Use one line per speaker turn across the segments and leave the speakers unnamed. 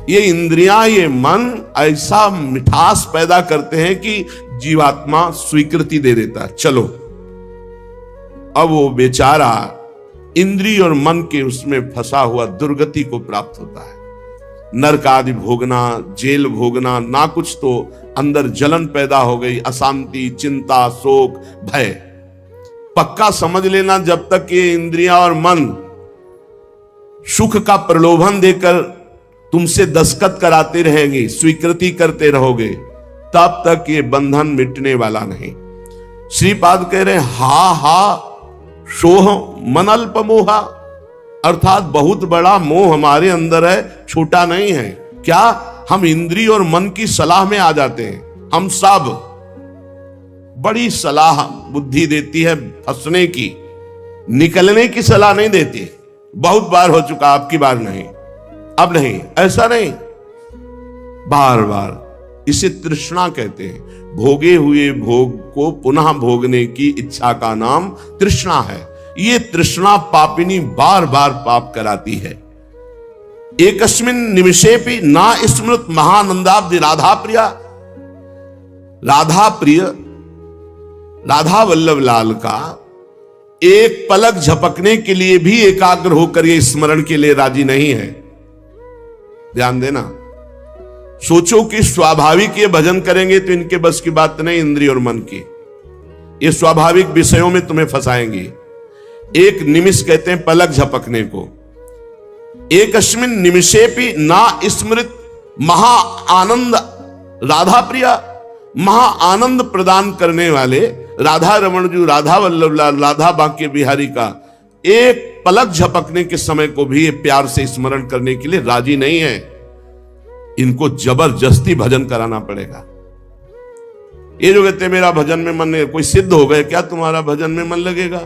ये इंद्रियां, ये मन ऐसा मिठास पैदा करते हैं कि जीवात्मा स्वीकृति दे देता है, चलो। अब वो बेचारा इंद्रिय और मन के उसमें फंसा हुआ दुर्गति को प्राप्त होता है। नरक आदि भोगना, जेल भोगना, ना कुछ तो अंदर जलन पैदा हो गई, अशांति, चिंता, शोक, भय। पक्का समझ लेना, जब तक ये इंद्रियां और मन सुख का प्रलोभन देकर तुमसे दस्तखत कराते रहेंगे, स्वीकृति करते रहोगे, तब तक ये बंधन मिटने वाला नहीं। श्रीपाद कह रहे हा हा सोह मन अल्प मोहा, अर्थात बहुत बड़ा मोह हमारे अंदर है, छोटा नहीं है। क्या हम इंद्रिय और मन की सलाह में आ जाते हैं? हम सब बड़ी सलाह बुद्धि देती है फंसने की, निकलने की सलाह नहीं देती। बहुत बार हो चुका, आपकी बार नहीं, अब नहीं, ऐसा नहीं, बार बार। इसे तृष्णा कहते हैं। भोगे हुए भोग को पुनः भोगने की इच्छा का नाम तृष्णा है। ये तृष्णा पापिनी बार बार पाप कराती है। एकस्मिन निमिषेपि ना स्मृत महानंदाब्दि राधा प्रिया, राधा प्रिय राधा वल्लभ लाल का एक पलक झपकने के लिए भी एकाग्र होकर ये स्मरण के लिए राजी नहीं है। ध्यान देना, सोचो कि स्वाभाविक ये भजन करेंगे तो इनके बस की बात नहीं, इंद्रिय और मन की। ये स्वाभाविक विषयों में तुम्हें फंसाएंगे। एक निमिष कहते हैं पलक झपकने को। एकस्मिन निमिषेपि ना स्मृत महा आनंद राधा प्रिया, महा आनंद प्रदान करने वाले राधा रमण जी, राधा वल्लभ लाल, राधा बांके बिहारी का एक पलक झपकने के समय को भी ये प्यार से स्मरण करने के लिए राजी नहीं है। इनको जबरदस्ती भजन कराना पड़ेगा। ये जो कहते हैं मेरा भजन में मन नहीं, कोई सिद्ध हो गए क्या तुम्हारा भजन में मन लगेगा?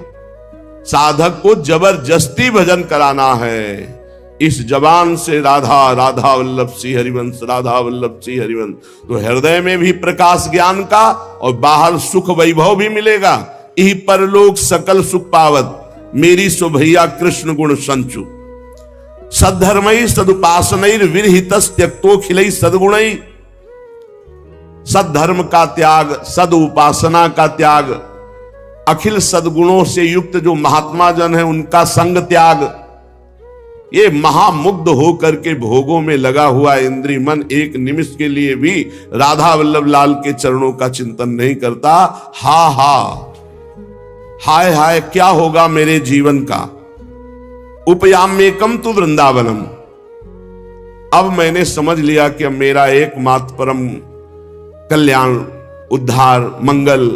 साधक को जबरदस्ती भजन कराना है। इस जबान से राधा राधा वल्लभ श्री हरिवंश, राधा वल्लभ श्री हरिवंश, तो हृदय में भी प्रकाश ज्ञान का और बाहर सुख वैभव भी मिलेगा। यही परलोक सकल सुख पावत, मेरी सुभैया कृष्ण गुण संचु। सद्धर्मई सदुपासनैर विरहितस् त्यक्तोखिलै सद्गुणै, सद्धर्म का त्याग, सद उपासना का त्याग, अखिल सद्गुणों से युक्त जो महात्मा जन है उनका संग त्याग। ये महामुग्ध होकर के भोगों में लगा हुआ इंद्रिय मन एक निमिष के लिए भी राधा वल्लभ लाल के चरणों का चिंतन नहीं करता। हा हा, हाय हाय क्या होगा मेरे जीवन का। उपयाम्येकम तु वृंदावनम, अब मैंने समझ लिया कि अब मेरा एकमात्र परम कल्याण, उद्धार, मंगल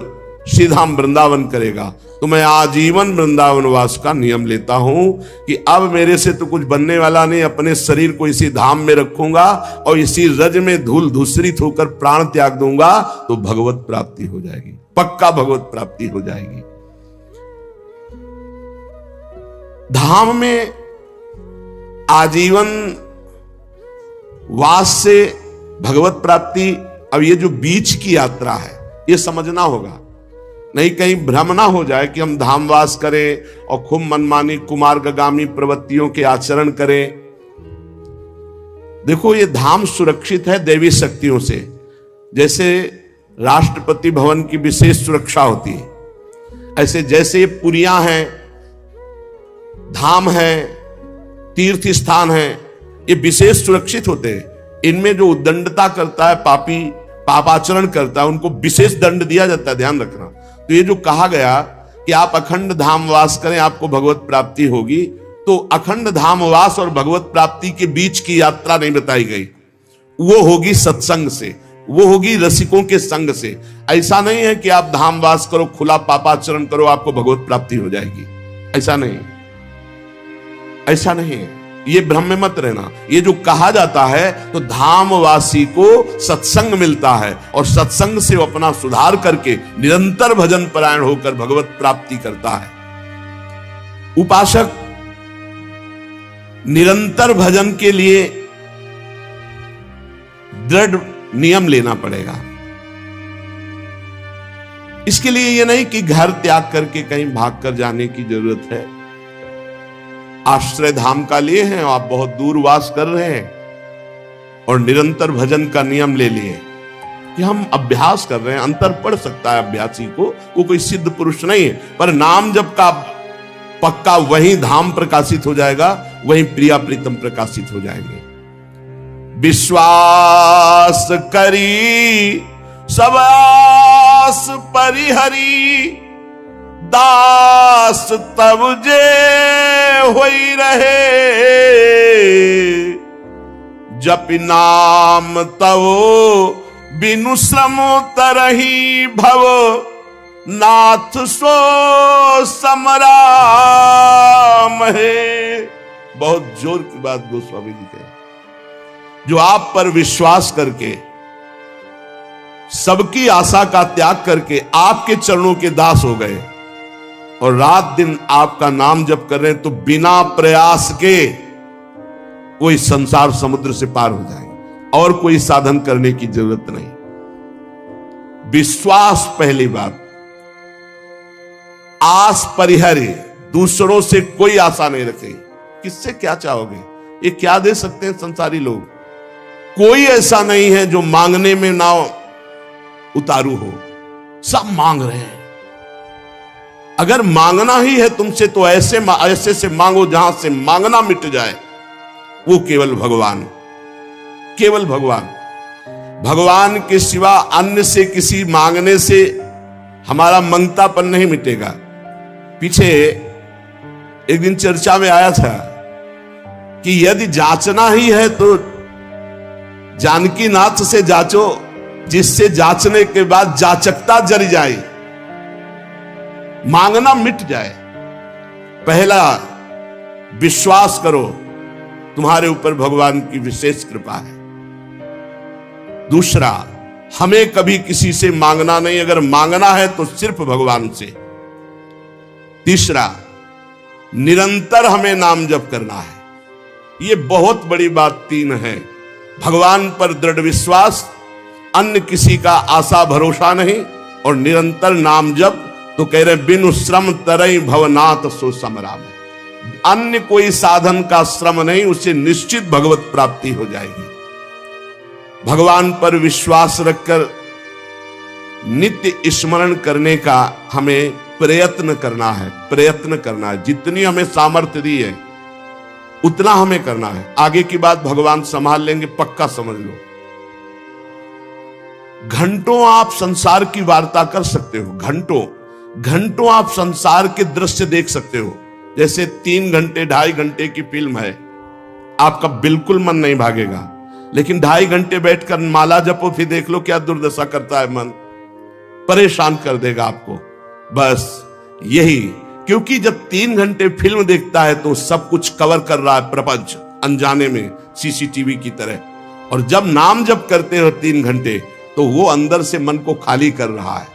सीधाम वृंदावन करेगा। तो मैं आजीवन वृंदावन वास का नियम लेता हूं कि अब मेरे से तो कुछ बनने वाला नहीं। अपने शरीर को इसी धाम में रखूंगा और इसी रज में धूल धूसरित होकर प्राण त्याग दूंगा, तो भगवत प्राप्ति हो जाएगी, पक्का भगवत प्राप्ति हो जाएगी। धाम में आजीवन वास से भगवत प्राप्ति। अब ये जो बीच की यात्रा है ये समझना होगा, नहीं कहीं भ्रम ना हो जाए कि हम धामवास करें और खूब मनमानी कुमार्गामी प्रवृत्तियों के आचरण करें। देखो ये धाम सुरक्षित है देवी शक्तियों से, जैसे राष्ट्रपति भवन की विशेष सुरक्षा होती है, ऐसे जैसे ये पुरियां हैं, धाम है, तीर्थ स्थान है, ये विशेष सुरक्षित होते हैं। इनमें जो उद्दंडता करता है, पापी पापाचरण करता है, उनको विशेष दंड दिया जाता है, ध्यान रखना। तो ये जो कहा गया कि आप अखंड धामवास करें आपको भगवत प्राप्ति होगी, तो अखंड धामवास और भगवत प्राप्ति के बीच की यात्रा नहीं बताई गई। वो होगी सत्संग से, वो होगी रसिकों के संग से। ऐसा नहीं है कि आप धामवास करो, खुला पापाचरण करो, आपको भगवत प्राप्ति हो जाएगी, ऐसा नहीं, ऐसा नहीं है। ये भ्रम में मत रहना। ये जो कहा जाता है तो धामवासी को सत्संग मिलता है और सत्संग से वो अपना सुधार करके निरंतर भजन परायण होकर भगवत प्राप्ति करता है। उपासक निरंतर भजन के लिए दृढ़ नियम लेना पड़ेगा। इसके लिए ये नहीं कि घर त्याग करके कहीं भाग कर जाने की जरूरत है। आश्रय धाम का लिए हैं, आप बहुत दूर वास कर रहे हैं, और निरंतर भजन का नियम ले लिए कि हम अभ्यास कर रहे हैं। अंतर पड़ सकता है अभ्यासी को, वो कोई सिद्ध पुरुष नहीं है, पर नाम जप का पक्का वहीं धाम प्रकाशित हो जाएगा, वहीं प्रिया प्रीतम प्रकाशित हो जाएंगे। विश्वास करी सब आस परिहरी, दास तब जे होई रहे, जप नाम तव बिनु श्रम तरही भव, नाथ सो समराम है। बहुत जोर की बात गोस्वामी जी कहे, जो आप पर विश्वास करके सबकी आशा का त्याग करके आपके चरणों के दास हो गए और रात दिन आपका नाम जप कर रहे हैं, तो बिना प्रयास के वो इस संसार समुद्र से पार हो जाएंगे और कोई साधन करने की जरूरत नहीं। विश्वास पहली बात, आस परिहरे, दूसरों से कोई आशा नहीं रखे। किससे क्या चाहोगे, ये क्या दे सकते हैं संसारी लोग? कोई ऐसा नहीं है जो मांगने में ना उतारू हो, सब मांग रहे हैं। अगर मांगना ही है तुमसे तो ऐसे से मांगो जहां से मांगना मिट जाए, वो केवल भगवान, केवल भगवान। भगवान के सिवा अन्य से किसी मांगने से हमारा मंगतापन नहीं मिटेगा। पीछे एक दिन चर्चा में आया था कि यदि जांचना ही है तो जानकी नाथ से जांचो, जिससे जांचने के बाद जाचकता जल जाए, मांगना मिट जाए। पहला विश्वास करो, तुम्हारे ऊपर भगवान की विशेष कृपा है। दूसरा, हमें कभी किसी से मांगना नहीं, अगर मांगना है तो सिर्फ भगवान से। तीसरा, निरंतर हमें नाम जप करना है। ये बहुत बड़ी बात तीन है। भगवान पर दृढ़ विश्वास, अन्य किसी का आशा भरोसा नहीं, और निरंतर नाम जप। तो कह रहे बिनु श्रम तरई भवनाथ सो समराम। अन्य कोई साधन का श्रम नहीं, उसे निश्चित भगवत प्राप्ति हो जाएगी। भगवान पर विश्वास रखकर नित्य स्मरण करने का हमें प्रयत्न करना है, प्रयत्न करना है। जितनी हमें सामर्थ्य दी है उतना हमें करना है। आगे की बात भगवान संभाल लेंगे, पक्का समझ लो। घंटों आप संसार की वार्ता कर सकते हो, घंटों घंटों आप संसार के दृश्य देख सकते हो। जैसे 3 घंटे 2.5 घंटे की फिल्म है, आपका बिल्कुल मन नहीं भागेगा, लेकिन 2.5 घंटे बैठकर माला जपो, फिर देख लो क्या दुर्दशा करता है मन, परेशान कर देगा आपको। बस यही, क्योंकि जब 3 घंटे फिल्म देखता है तो सब कुछ कवर कर रहा है प्रपंच, अनजाने में सीसीटीवी की तरह। और जब नाम जप करते हो 3 घंटे, तो वो अंदर से मन को खाली कर रहा है,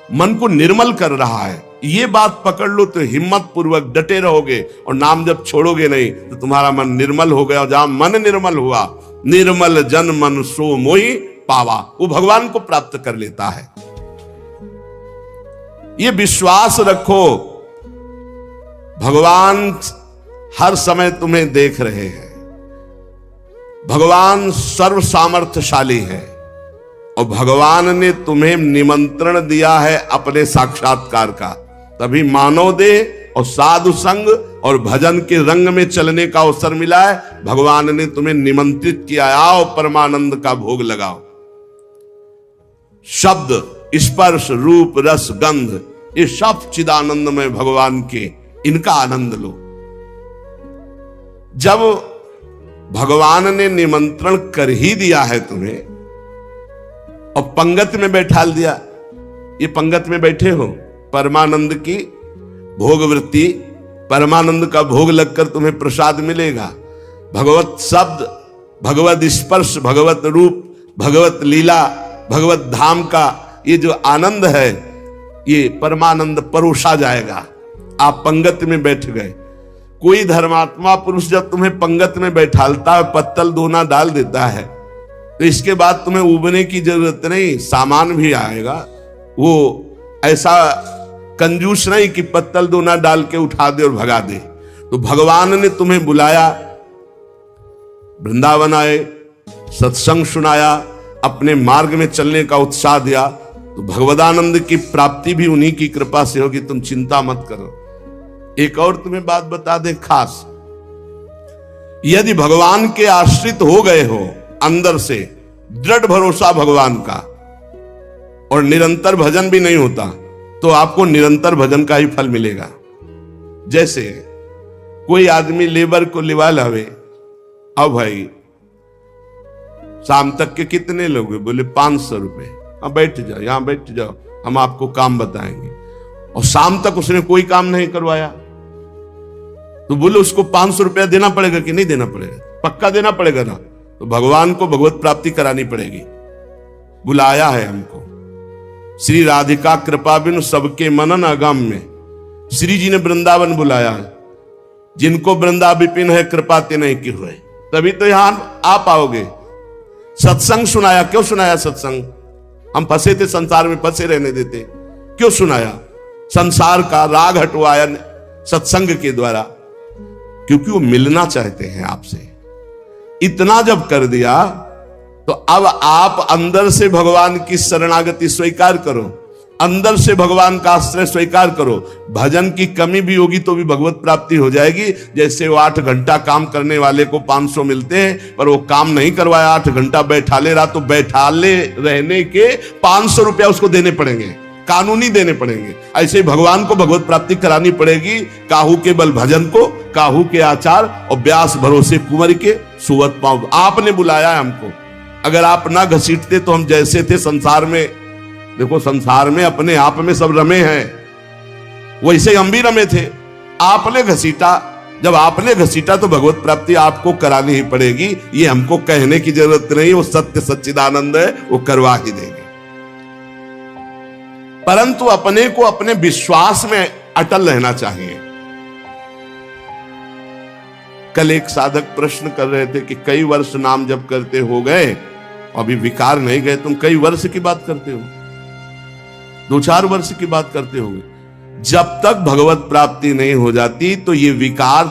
मन को निर्मल कर रहा है। ये बात पकड़ लो तो हिम्मत पूर्वक डटे रहोगे, और नाम जब छोड़ोगे नहीं तो तुम्हारा मन निर्मल हो गया। जहां मन निर्मल हुआ, निर्मल जन मन सो मोहि पावा, वो भगवान को प्राप्त कर लेता है। ये विश्वास रखो, भगवान हर समय तुम्हें देख रहे हैं। भगवान सर्व सामर्थ्यशाली है, और भगवान ने तुम्हें निमंत्रण दिया है अपने साक्षात्कार का। तभी मानव देह और साधु संग और भजन के रंग में चलने का अवसर मिला है। भगवान ने तुम्हें निमंत्रित किया, आओ परमानंद का भोग लगाओ। शब्द, स्पर्श, रूप, रस, गंध, ये सब चिदानंद में भगवान के, इनका आनंद लो। जब भगवान ने निमंत्रण कर ही दिया है तुम्हें और पंगत में बैठाल दिया, ये पंगत में बैठे हो, परमानंद की भोग वृत्ति, परमानंद का भोग लगकर तुम्हें प्रसाद मिलेगा। भगवत शब्द, भगवत स्पर्श, भगवत रूप, भगवत लीला, भगवत धाम का ये जो आनंद है, ये परमानंद परोसा जाएगा। आप पंगत में बैठ गए। कोई धर्मात्मा पुरुष जब तुम्हें पंगत में बैठालता है, पत्तल दोना डाल देता है, तो इसके बाद तुम्हें उबने की जरूरत नहीं, सामान भी आएगा। वो ऐसा कंजूस नहीं कि पत्तल दोना डाल के उठा दे और भगा दे। तो भगवान ने तुम्हें बुलाया, वृंदावन आए, सत्संग सुनाया, अपने मार्ग में चलने का उत्साह दिया, तो भगवदानंद की प्राप्ति भी उन्हीं की कृपा से होगी, तुम चिंता मत करो। एक और तुम्हें बात बता दे खास, यदि भगवान के आश्रित हो गए हो, अंदर से दृढ़ भरोसा भगवान का, और निरंतर भजन भी नहीं होता, तो आपको निरंतर भजन का ही फल मिलेगा। जैसे कोई आदमी लेबर को लिवा लावे, अब भाई शाम तक के कितने लोग हैं? बोले 500 रुपए। अब बैठ जाओ, यहां बैठ जाओ, हम आपको काम बताएंगे। और शाम तक उसने कोई काम नहीं करवाया, तो बोले उसको 500 रुपया देना पड़ेगा कि नहीं देना पड़ेगा? पक्का देना पड़ेगा ना। तो भगवान को भगवत प्राप्ति करानी पड़ेगी। बुलाया है हमको, श्री राधिका कृपा बिनु सबके मनन अगम में श्री जी ने वृंदावन बुलाया है। जिनको वृंदा विपिन है कृपा ते नहीं की हुए, तभी तो यहां आ पाओगे। सत्संग सुनाया, क्यों सुनाया सत्संग? हम फंसे थे संसार में, फंसे रहने देते, क्यों सुनाया? संसार का राग हटवाया सत्संग के द्वारा, क्योंकि वो मिलना चाहते हैं आपसे। इतना जब कर दिया तो अब आप अंदर से भगवान की शरणागति स्वीकार करो, अंदर से भगवान का आश्रय स्वीकार करो। भजन की कमी भी होगी तो भी भगवत प्राप्ति हो जाएगी। जैसे वो 8 घंटा काम करने वाले को 500 मिलते हैं, पर वो काम नहीं करवाया, 8 घंटा बैठाले रहा, तो बैठाले रहने के 500 रुपया उसको देने पड़ेंगे, कानूनी देने पड़ेंगे। ऐसे ही भगवान को भगवत प्राप्ति करानी पड़ेगी। काहू के बल भजन को, काहू के आचार, और व्यास भरोसे कुंवर के सुवत पाँव। आपने बुलाया है हमको, अगर आप ना घसीटते तो हम जैसे थे संसार में, देखो संसार में अपने आप में सब रमे हैं, वैसे हम भी रमे थे। आपने घसीटा, जब आपने घसीटा तो भगवत प्राप्ति आपको करानी ही पड़ेगी। ये हमको कहने की जरूरत नहीं, वो सत्य सच्चिदानंद है, वो करवा ही देंगे। परंतु अपने को अपने विश्वास में अटल रहना चाहिए। कल एक साधक प्रश्न कर रहे थे कि कई वर्ष नाम जप करते हो गए, अभी विकार नहीं गए, तुम कई वर्ष की बात करते हो, 2-4 वर्ष की बात करते हो। जब तक भगवत प्राप्ति नहीं हो जाती तो ये विकार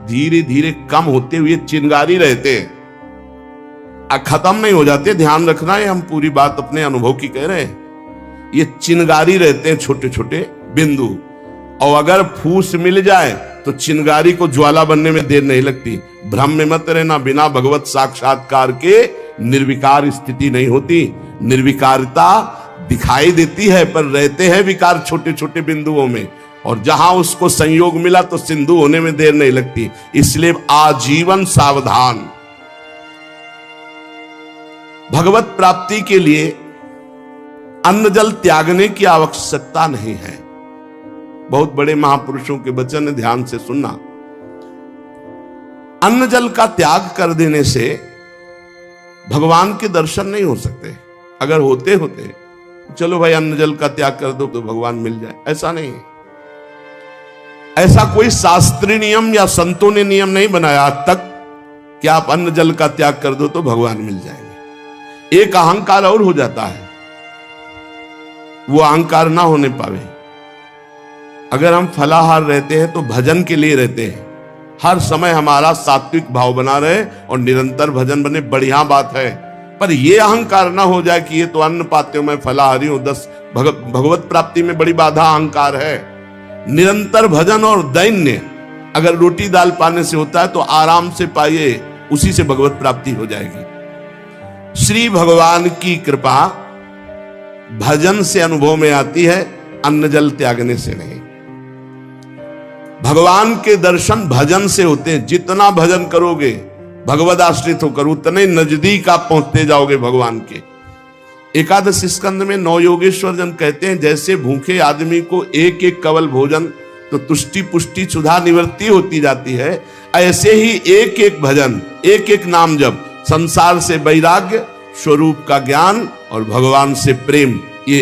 धीरे धीरे कम होते हुए चिंगारी रहते हैं, खत्म नहीं हो जाते। ध्यान रखना है, हम पूरी बात अपने अनुभव की कह रहे हैं। ये चिंगारी रहते हैं, छोटे छोटे बिंदु, और अगर फूस मिल जाए तो चिंगारी को ज्वाला बनने में देर नहीं लगती। भ्रम में मत रहना, बिना भगवत साक्षात्कार के निर्विकार स्थिति नहीं होती। निर्विकारता दिखाई देती है, पर रहते हैं विकार छोटे छोटे बिंदुओं में, और जहां उसको संयोग मिला तो सिंधु होने में देर नहीं लगती। इसलिए आजीवन सावधान। भगवत प्राप्ति के लिए अन्न जल त्यागने की आवश्यकता नहीं है। बहुत बड़े महापुरुषों के वचन ध्यान से सुनना। अन्न जल का त्याग कर देने से भगवान के दर्शन नहीं हो सकते। अगर होते होते चलो भाई अन्न जल का त्याग कर दो तो भगवान मिल जाए, ऐसा नहीं है। ऐसा कोई शास्त्रीय नियम या संतों ने नियम नहीं बनाया आज तक कि आप अन्न जल का त्याग कर दो तो भगवान मिल जाएंगे। एक अहंकार और हो जाता है, वो अहंकार ना होने पावे। अगर हम फलाहार रहते हैं तो भजन के लिए रहते हैं, हर समय हमारा सात्विक भाव बना रहे और निरंतर भजन बने, बढ़िया बात है। पर यह अहंकार ना हो जाए कि ये तो अन्न पाते हो, मैं फलाहारी हूं, 10 भगवत प्राप्ति में बड़ी बाधा अहंकार है। निरंतर भजन और दैन्य अगर रोटी दाल पाने से होता है तो आराम से पाइए, उसी से भगवत प्राप्ति हो जाएगी। श्री भगवान की कृपा भजन से अनुभव में आती है, अन्न जल त्यागने से नहीं। भगवान के दर्शन भजन से होते हैं। जितना भजन करोगे भगवद आश्रित होकर, उतने नजदीक आप पहुंचते जाओगे भगवान के। एकादश स्कंद में 9 योगेश्वर जन कहते हैं, जैसे भूखे आदमी को एक एक कवल भोजन तो तुष्टि पुष्टि क्षुधा निवृत्ति होती जाती है, ऐसे ही एक एक भजन, एक एक नाम जप संसार से वैराग्य, स्वरूप का ज्ञान और भगवान से प्रेम, ये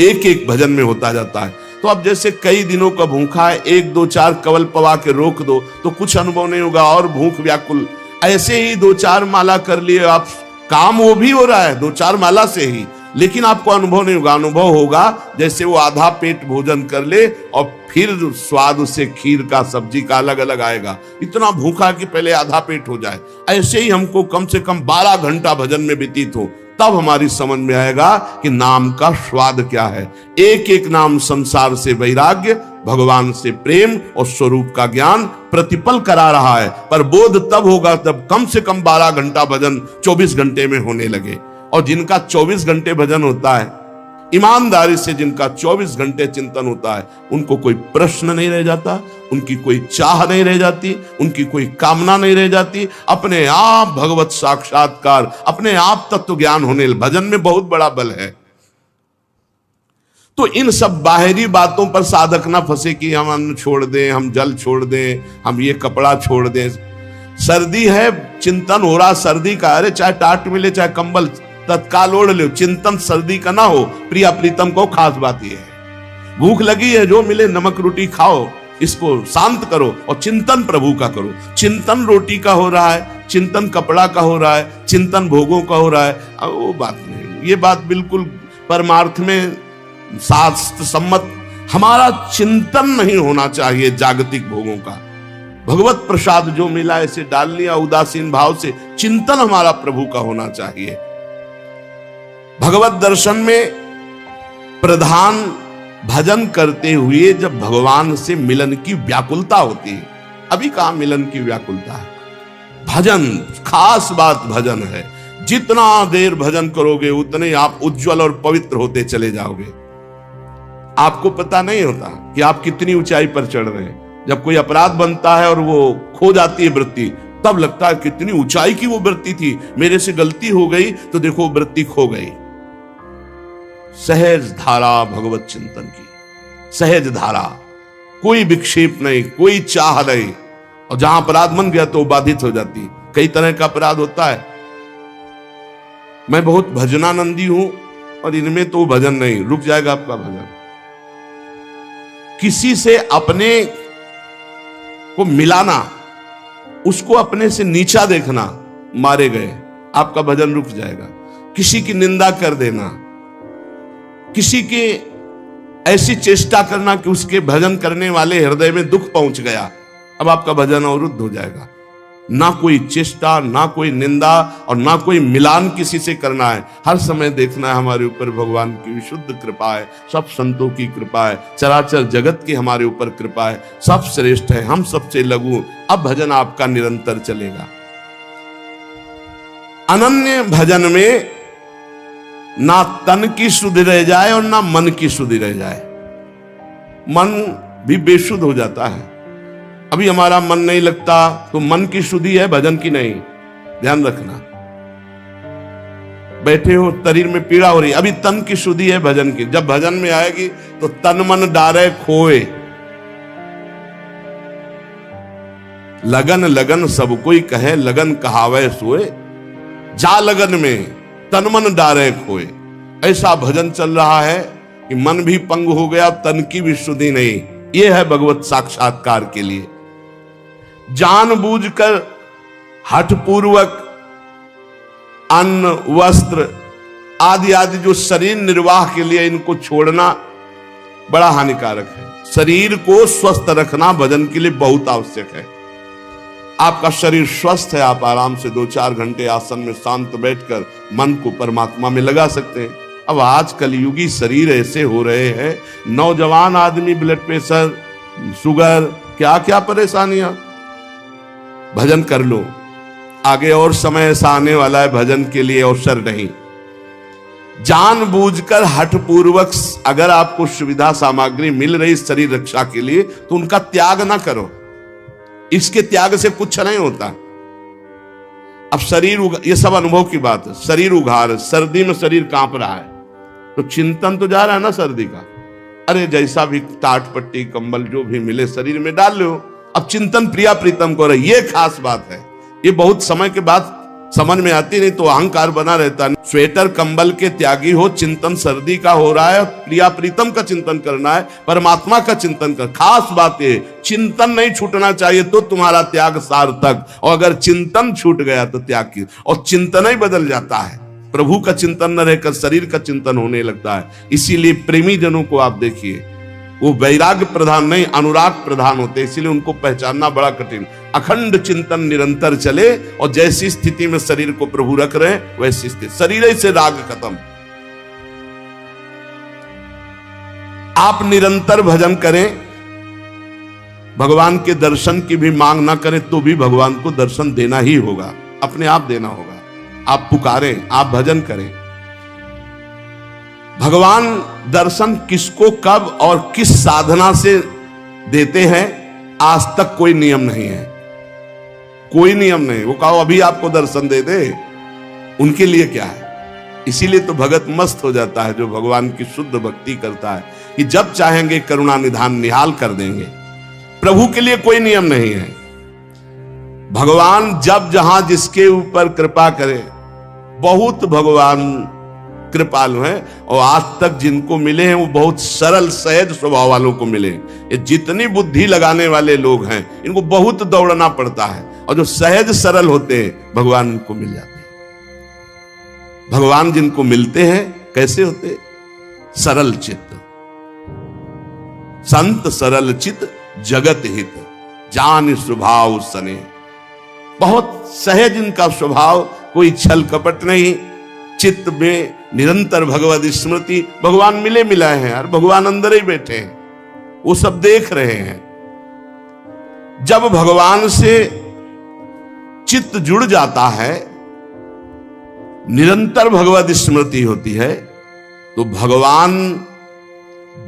एक एक भजन में होता जाता है। तो अब जैसे कई दिनों का भूखा है, 1 2 4 कवल पवा के रोक दो तो कुछ अनुभव नहीं होगा और भूख व्याकुल। ऐसे ही 2 4 माला कर लिए आप, काम वो भी हो रहा है 2 4 माला से ही, लेकिन आपको अनुभव नहीं होगा। अनुभव होगा जैसे वो आधा पेट भोजन कर ले और फिर स्वाद उससे खीर का सब्जी का अलग अलग आएगा, इतना भूखा कि पहले आधा पेट हो जाए। ऐसे ही हमको कम से कम 12 घंटा भजन में व्यतीत हो, तब हमारी समझ में आएगा कि नाम का स्वाद क्या है। एक एक नाम संसार से वैराग्य, भगवान से प्रेम और स्वरूप का ज्ञान प्रतिपल करा रहा है। पर बोध तब होगा जब कम से कम 12 घंटा भजन 24 घंटे में होने लगे। और जिनका 24 घंटे भजन होता है, ईमानदारी से जिनका 24 घंटे चिंतन होता है, उनको कोई प्रश्न नहीं रह जाता, उनकी कोई चाह नहीं रह जाती, उनकी कोई कामना नहीं रह जाती। अपने आप भगवत साक्षात्कार, अपने आप तत्व ज्ञान होने, भजन में बहुत बड़ा बल है। तो इन सब बाहरी बातों पर साधक ना फंसे कि हम अन्न छोड़ दें, हम जल छोड़ दें, हम ये कपड़ा छोड़ दें। सर्दी है, चिंतन हो रहा सर्दी का, अरे चाहे टाट मिले चाहे कंबल तत्काल ओढ़ लो, चिंतन सर्दी का ना हो। प्रिया प्रीतम को खास बात यह है, भूख लगी है जो मिले नमक रोटी खाओ, इसको शांत करो और चिंतन प्रभु का करो। चिंतन रोटी का हो रहा है, चिंतन कपड़ा का हो रहा है, चिंतन भोगों का हो रहा है, अब वो बात नहीं। ये बात बिल्कुल परमार्थ में शास्त्र सम्मत, हमारा चिंतन नहीं होना चाहिए जागतिक भोगों का। भगवत प्रसाद जो मिला ऐसे डाल लिया उदासीन भाव से, चिंतन हमारा प्रभु का होना चाहिए। भगवत दर्शन में प्रधान भजन करते हुए जब भगवान से मिलन की व्याकुलता होती है। अभी कहां मिलन की व्याकुलता है, भजन खास बात भजन है। जितना देर भजन करोगे उतने आप उज्जवल और पवित्र होते चले जाओगे। आपको पता नहीं होता कि आप कितनी ऊंचाई पर चढ़ रहे हैं। जब कोई अपराध बनता है और वो खो जाती है वृत्ति, तब लगता है कितनी ऊंचाई की वो वृत्ति थी, मेरे से गलती हो गई तो देखो वृत्ति खो गई। सहज धारा भगवत चिंतन की, सहज धारा, कोई विक्षेप नहीं, कोई चाह नहीं। और जहां अपराध बन गया तो बाधित हो जाती। कई तरह का अपराध होता है। मैं बहुत भजनानंदी हूं और इनमें तो भजन नहीं, रुक जाएगा आपका भजन। किसी से अपने को मिलाना, उसको अपने से नीचा देखना, मारे गए, आपका भजन रुक जाएगा। किसी की निंदा कर देना, किसी के ऐसी चेष्टा करना कि उसके भजन करने वाले हृदय में दुख पहुंच गया, अब आपका भजन अवरुद्ध हो जाएगा। ना कोई चेष्टा, ना कोई निंदा और ना कोई मिलान किसी से करना है। हर समय देखना है हमारे ऊपर भगवान की विशुद्ध कृपा है, सब संतों की कृपा है, चराचर जगत की हमारे ऊपर कृपा है, सब श्रेष्ठ है, हम सबसे लघु। अब भजन आपका निरंतर चलेगा। अनन्य भजन में ना तन की शुद्धि रह जाए और ना मन की शुद्धि रह जाए। मन भी बेशुद्ध हो जाता है। अभी हमारा मन नहीं लगता तो मन की शुद्धि है, भजन की नहीं, ध्यान रखना। बैठे हो, शरीर में पीड़ा हो रही, अभी तन की शुद्धि है, भजन की। जब भजन में आएगी तो तन मन डारे खोए, लगन लगन सब कोई कहे, लगन कहावे सोए, जा लगन में तन मन डारे खोए। ऐसा भजन चल रहा है कि मन भी पंग हो गया, तन की भी शुद्धि नहीं। यह है भगवत साक्षात्कार के लिए जानबूझकर हठपूर्वक अन्न, वस्त्र आदि आदि जो शरीर निर्वाह के लिए इनको छोड़ना बड़ा हानिकारक है। शरीर को स्वस्थ रखना भजन के लिए बहुत आवश्यक है। आपका शरीर स्वस्थ है, आप आराम से 2-4 घंटे आसन में शांत बैठकर मन को परमात्मा में लगा सकते हैं। अब आज कलयुगी शरीर ऐसे हो रहे हैं, नौजवान आदमी ब्लड प्रेशर, शुगर, क्या क्या परेशानियां। भजन कर लो, आगे और समय ऐसा आने वाला है भजन के लिए अवसर नहीं। जानबूझकर हठपूर्वक अगर आपको सुविधा सामग्री मिल रही शरीर रक्षा के लिए तो उनका त्याग ना करो। इसके त्याग से कुछ नहीं होता। अब शरीर, ये सब अनुभव की बात है। शरीर उघार, सर्दी में शरीर कांप रहा है तो चिंतन तो जा रहा है ना सर्दी का। अरे जैसा भी टाट पट्टी कंबल जो भी मिले शरीर में डाल लो। अब चिंतन प्रिया प्रीतम को रहे, ये खास बात है। ये बहुत समय के बाद समझ में आती, नहीं तो अहंकार बना रहता। स्वेटर कंबल के त्यागी हो, चिंतन सर्दी का हो रहा है, प्रिया प्रीतम का चिंतन करना है, परमात्मा का चिंतन कर। खास बात है चिंतन नहीं छूटना चाहिए तो तुम्हारा त्याग सार्थक, और अगर चिंतन छूट गया तो त्याग की, और चिंतन ही बदल जाता है। प्रभु का चिंतन न रहकर शरीर का चिंतन होने लगता है। इसीलिए प्रेमी जनों को आप देखिए, वो वैराग्य प्रधान नहीं, अनुराग प्रधान होते, इसीलिए उनको पहचानना बड़ा कठिन। अखंड चिंतन निरंतर चले, और जैसी स्थिति में शरीर को प्रभु रख रहे हैं वैसी स्थिति, शरीर से राग खत्म। आप निरंतर भजन करें, भगवान के दर्शन की भी मांग ना करें तो भी भगवान को दर्शन देना ही होगा, अपने आप देना होगा। आप पुकारें, आप भजन करें। भगवान दर्शन किसको कब और किस साधना से देते हैं, आज तक कोई नियम नहीं है, कोई नियम नहीं। वो कहो अभी आपको दर्शन दे दे, उनके लिए क्या है। इसीलिए तो भगत मस्त हो जाता है जो भगवान की शुद्ध भक्ति करता है, कि जब चाहेंगे करुणा निधान निहाल कर देंगे। प्रभु के लिए कोई नियम नहीं है। भगवान जब जहां जिसके ऊपर कृपा करे, बहुत भगवान कृपालु हैं, और आज तक जिनको मिले हैं वो बहुत सरल सहज स्वभाव वालों को मिले। ये जितनी बुद्धि लगाने वाले लोग हैं इनको बहुत दौड़ना पड़ता है, और जो सहज सरल होते हैं भगवान उनको मिल जाते हैं। भगवान जिनको मिलते हैं कैसे होते, सरल चित्त, संत सरल चित्त जगत हित, जान स्वभाव सने। बहुत सहज इनका स्वभाव, कोई छल कपट नहीं, चित्त में निरंतर भगवत स्मृति। भगवान मिले मिलाए हैं यार, भगवान अंदर ही बैठे हैं, वो सब देख रहे हैं। जब भगवान से चित्त जुड़ जाता है, निरंतर भगवत स्मृति होती है, तो भगवान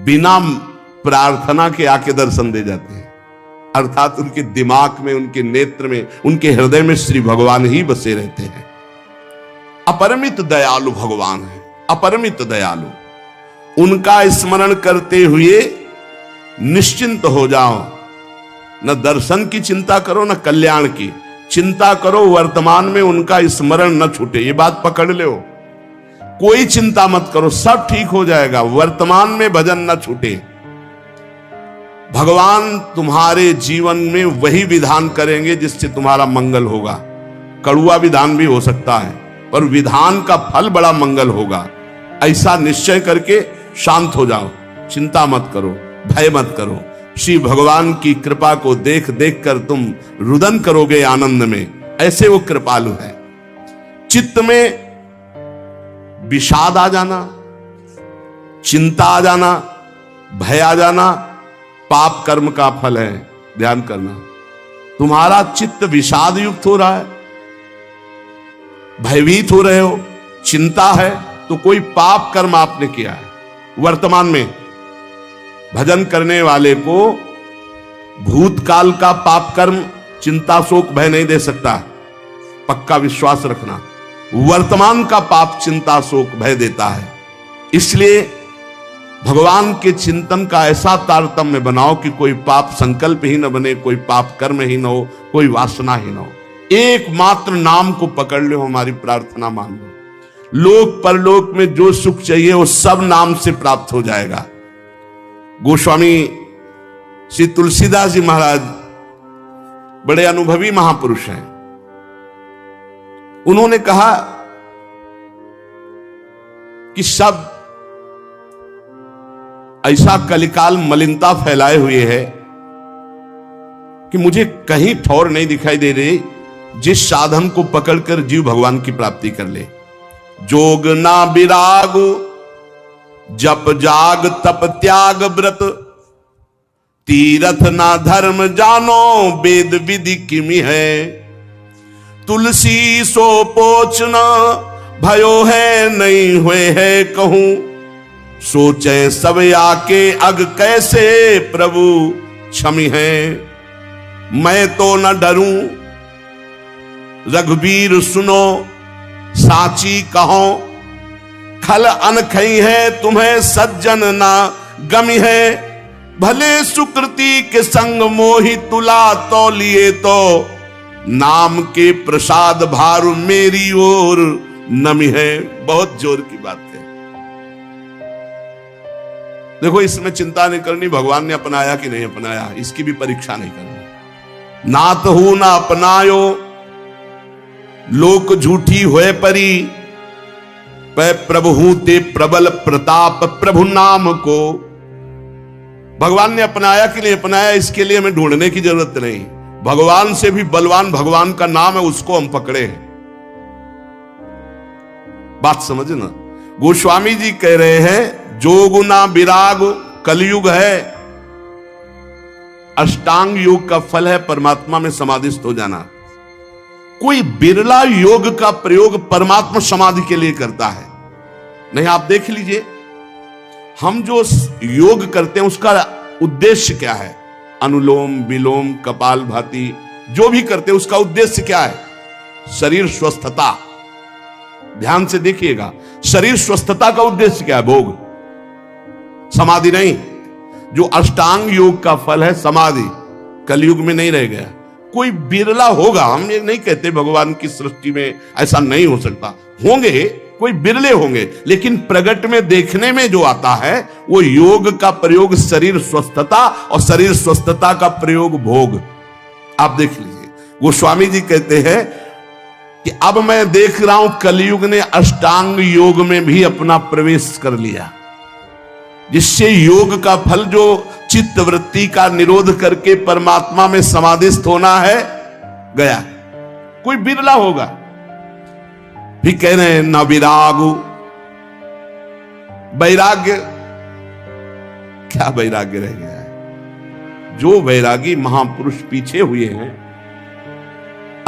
बिना प्रार्थना के आके दर्शन दे जाते हैं। अर्थात उनके दिमाग में, उनके नेत्र में, उनके हृदय में श्री भगवान ही बसे रहते हैं। अपरिमित दयालु भगवान है, अपरिमित दयालु। उनका स्मरण करते हुए निश्चिंत हो जाओ, न दर्शन की चिंता करो न कल्याण की चिंता करो, वर्तमान में उनका स्मरण न छूटे। ये बात पकड़ लो, कोई चिंता मत करो, सब ठीक हो जाएगा, वर्तमान में भजन न छूटे। भगवान तुम्हारे जीवन में वही विधान करेंगे जिससे तुम्हारा मंगल होगा। कड़ुआ विधान भी हो सकता है, पर विधान का फल बड़ा मंगल होगा। ऐसा निश्चय करके शांत हो जाओ, चिंता मत करो, भय मत करो। श्री भगवान की कृपा को देख देख कर तुम रुदन करोगे आनंद में, ऐसे वो कृपालु है। चित्त में विषाद आ जाना, चिंता आ जाना, भय आ जाना, पाप कर्म का फल है। ध्यान करना, तुम्हारा चित्त विषाद युक्त हो रहा है, भयभीत हो रहे हो, चिंता है, तो कोई पाप कर्म आपने किया है वर्तमान में। भजन करने वाले को भूतकाल का पाप कर्म चिंता शोक भय नहीं दे सकता, पक्का विश्वास रखना। वर्तमान का पाप चिंता शोक भय देता है। इसलिए भगवान के चिंतन का ऐसा तारतम्य बनाओ कि कोई पाप संकल्प ही न बने, कोई पाप कर्म ही न हो, कोई वासना ही न हो। एकमात्र नाम को पकड़ लो, हमारी प्रार्थना मान लो। लोक परलोक में जो सुख चाहिए वो सब नाम से प्राप्त हो जाएगा। गोस्वामी श्री तुलसीदास जी महाराज बड़े अनुभवी महापुरुष हैं। उन्होंने कहा कि सब ऐसा कलिकाल मलिनता फैलाए हुए है कि मुझे कहीं ठौर नहीं दिखाई दे रही जिस साधन को पकड़कर जीव भगवान की प्राप्ति कर ले। जोग ना विराग, जप जाग तप त्याग व्रत, तीरथ ना धर्म जानो वेद विधि किमि है। तुलसी सो पोचना भयो है नहीं हुए है कहूं, सोचे सब आके अग कैसे प्रभु क्षमी है। मैं तो न डरूं रघुवीर सुनो साची कहो, खल अनखई है तुम्हें सज्जन ना गमी है। भले सुकृति के संग मोहि तुला तो लिए, तो नाम के प्रसाद भारू मेरी ओर नमी है। बहुत जोर की बात है। देखो, इसमें चिंता नहीं करनी भगवान ने अपनाया कि नहीं अपनाया, इसकी भी परीक्षा नहीं करनी। नात हूं ना अपनायो लोक झूठी होए परी, प्रभु ते प्रबल प्रताप प्रभु नाम को भगवान ने अपनाया कि नहीं अपनाया, इसके लिए हमें ढूंढने की जरूरत नहीं। भगवान से भी बलवान भगवान का नाम है, उसको हम पकड़े हैं। बात समझना। गोस्वामी जी कह रहे हैं जोगुना विराग कलयुग है, अष्टांग योग का फल है परमात्मा में समाधिस्थ हो जाना। कोई बिरला योग का प्रयोग परमात्मा समाधि के लिए करता है। नहीं, आप देख लीजिए, हम जो योग करते हैं उसका उद्देश्य क्या है? अनुलोम विलोम कपालभाति जो भी करते हैं उसका उद्देश्य क्या है? शरीर स्वस्थता। ध्यान से देखिएगा, शरीर स्वस्थता का उद्देश्य क्या है? भोग, समाधि नहीं। जो अष्टांग योग का फल है समाधि, कलयुग में नहीं रह गया। कोई बिरला होगा, हम ये नहीं कहते भगवान की सृष्टि में ऐसा नहीं हो सकता, होंगे, कोई बिरले होंगे, लेकिन प्रगट में देखने में जो आता है वो योग का प्रयोग शरीर स्वस्थता और शरीर स्वस्थता का प्रयोग भोग। आप देख लीजिए, गोस्वामी जी कहते हैं कि अब मैं देख रहा हूं कलयुग ने अष्टांग योग में भी अपना प्रवेश कर लिया, जिससे योग का फल जो चित्त वृत्ति का निरोध करके परमात्मा में समाधिस्थ होना है गया। कोई बिरला होगा। भी कह रहे हैं न विरागु, वैराग्य, क्या वैराग्य रह गया है? जो वैरागी महापुरुष पीछे हुए हैं,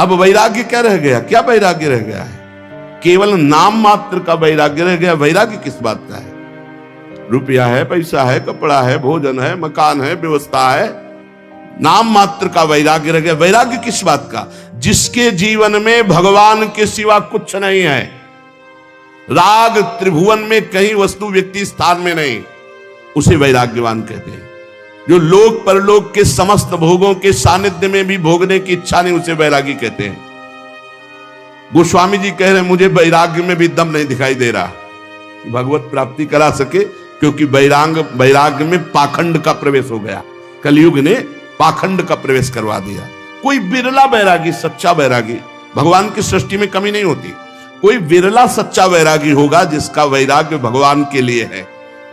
अब वैराग्य क्या रह गया? क्या वैराग्य रह गया है? केवल नाम मात्र का वैराग्य रह गया। वैराग्य किस बात का है? रुपया है, पैसा है, कपड़ा है, भोजन है, मकान है, व्यवस्था है, नाम मात्र का वैराग्य रह गया। वैराग्य किस बात का? जिसके जीवन में भगवान के सिवा कुछ नहीं है, राग त्रिभुवन में कहीं वस्तु व्यक्ति स्थान में नहीं, उसे वैराग्यवान कहते हैं। जो लोक परलोक के समस्त भोगों के सानिध्य में भी भोगने की इच्छा नहीं, उसे वैरागी कहते हैं। गोस्वामी जी कह रहे हैं मुझे वैराग्य में भी दम नहीं दिखाई दे रहा भगवत प्राप्ति करा सके, क्योंकि वैराग्य में पाखंड का प्रवेश हो गया। कलयुग ने पाखंड का प्रवेश करवा दिया। कोई बिरला वैरागी, सच्चा वैरागी, भगवान की सृष्टि में कमी नहीं होती, कोई बिरला सच्चा वैरागी होगा जिसका वैराग्य भगवान के लिए है।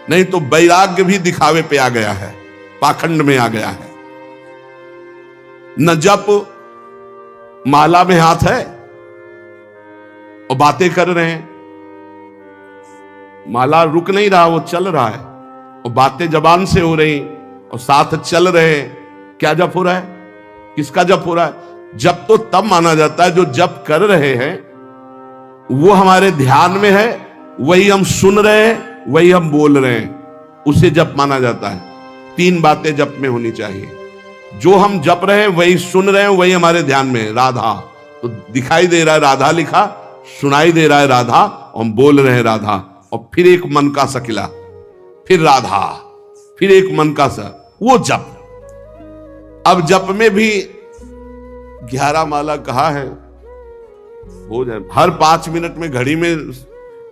नहीं तो वैराग्य भी दिखावे पे आ गया है, पाखंड में आ गया है। न जप, माला में हाथ है और बातें कर रहे हैं, माला रुक नहीं रहा, वो चल रहा है, और बातें जबान से हो रही और साथ चल रहे हैं। क्या जप हो रहा है? किसका जप हो रहा है? जप तो तब माना जाता है जो जप कर रहे हैं वो हमारे ध्यान में है, वही हम सुन रहे हैं, वही हम बोल रहे हैं, उसे जप माना जाता है। 3 बातें जप में होनी चाहिए। जो हम जप रहे हैं वही सुन रहे हैं, वही हमारे ध्यान में है। राधा तो दिखाई दे रहा है, राधा लिखा, सुनाई दे रहा है राधा, और हम बोल रहे हैं राधा, और फिर एक मन का सकिला, फिर राधा, फिर एक मन का सा, वो जप। अब जप में भी 11 माला कहा है, हो जाए हर 5 मिनट में घड़ी में,